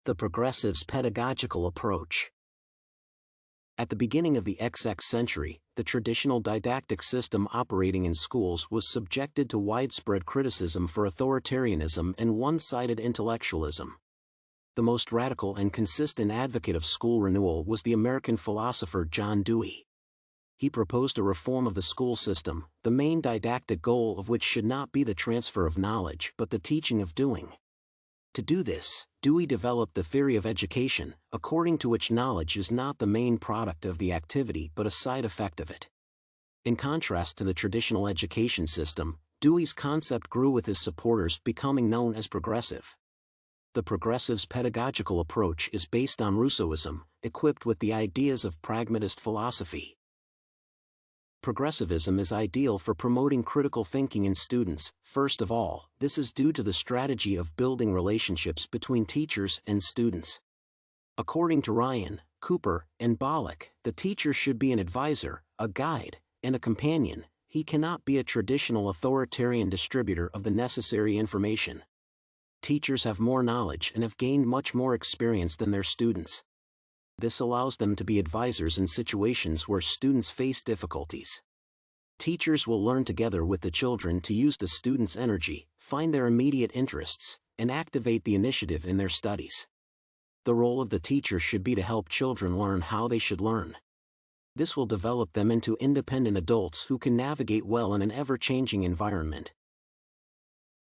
The progressives' pedagogical approach. At the beginning of the XX century, the traditional didactic system operating in schools was subjected to widespread criticism for authoritarianism and one-sided intellectualism. The most radical and consistent advocate of school renewal was the American philosopher John Dewey. He proposed a reform of the school system, the main didactic goal of which should not be the transfer of knowledge but the teaching of doing. To do this, Dewey developed the theory of education, according to which knowledge is not the main product of the activity but a side effect of it. In contrast to the traditional education system, Dewey's concept grew with his supporters, becoming known as progressive. The progressives' pedagogical approach is based on Russoism, equipped with the ideas of pragmatist philosophy. Progressivism is ideal for promoting critical thinking in students. First of all, this is due to the strategy of building relationships between teachers and students. According to Ryan, Cooper, and Bolick, the teacher should be an advisor, a guide, and a companion. He cannot be a traditional authoritarian distributor of the necessary information. Teachers have more knowledge and have gained much more experience than their students. This allows them to be advisors in situations where students face difficulties. Teachers will learn together with the children to use the students' energy, find their immediate interests, and activate the initiative in their studies. The role of the teacher should be to help children learn how they should learn. This will develop them into independent adults who can navigate well in an ever-changing environment.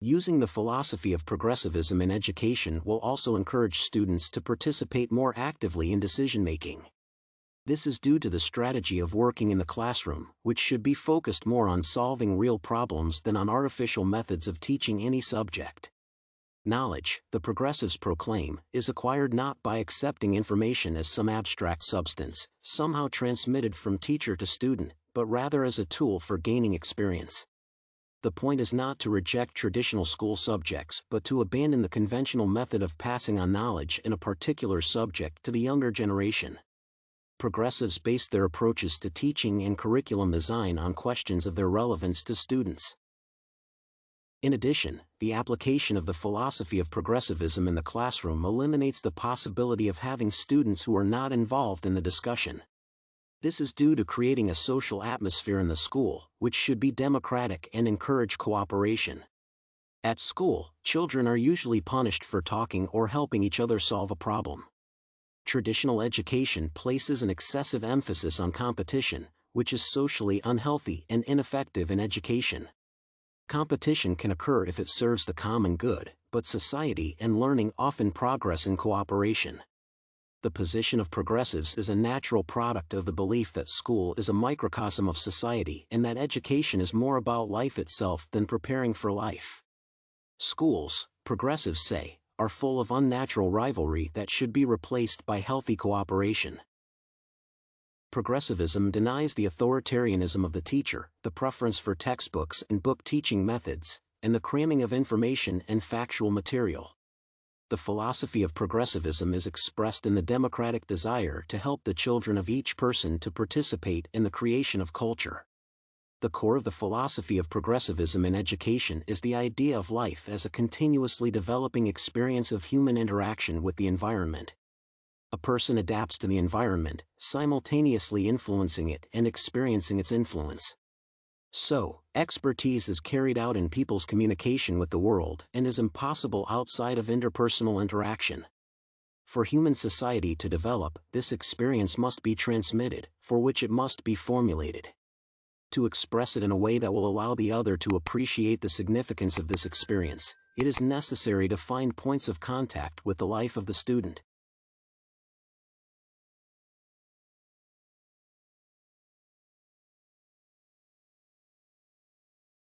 Using the philosophy of progressivism in education will also encourage students to participate more actively in decision-making. This is due to the strategy of working in the classroom, which should be focused more on solving real problems than on artificial methods of teaching any subject. Knowledge, the progressives proclaim, is acquired not by accepting information as some abstract substance, somehow transmitted from teacher to student, but rather as a tool for gaining experience. The point is not to reject traditional school subjects but to abandon the conventional method of passing on knowledge in a particular subject to the younger generation. Progressives base their approaches to teaching and curriculum design on questions of their relevance to students. In addition, the application of the philosophy of progressivism in the classroom eliminates the possibility of having students who are not involved in the discussion. This is due to creating a social atmosphere in the school, which should be democratic and encourage cooperation. At school, children are usually punished for talking or helping each other solve a problem. Traditional education places an excessive emphasis on competition, which is socially unhealthy and ineffective in education. Competition can occur if it serves the common good, but society and learning often progress in cooperation. The position of progressives is a natural product of the belief that school is a microcosm of society and that education is more about life itself than preparing for life. Schools, progressives say, are full of unnatural rivalry that should be replaced by healthy cooperation. Progressivism denies the authoritarianism of the teacher, the preference for textbooks and book teaching methods, and the cramming of information and factual material. The philosophy of progressivism is expressed in the democratic desire to help the children of each person to participate in the creation of culture. The core of the philosophy of progressivism in education is the idea of life as a continuously developing experience of human interaction with the environment. A person adapts to the environment, simultaneously influencing it and experiencing its influence. So, expertise is carried out in people's communication with the world and is impossible outside of interpersonal interaction. For human society to develop, this experience must be transmitted, for which it must be formulated. To express it in a way that will allow the other to appreciate the significance of this experience, it is necessary to find points of contact with the life of the student.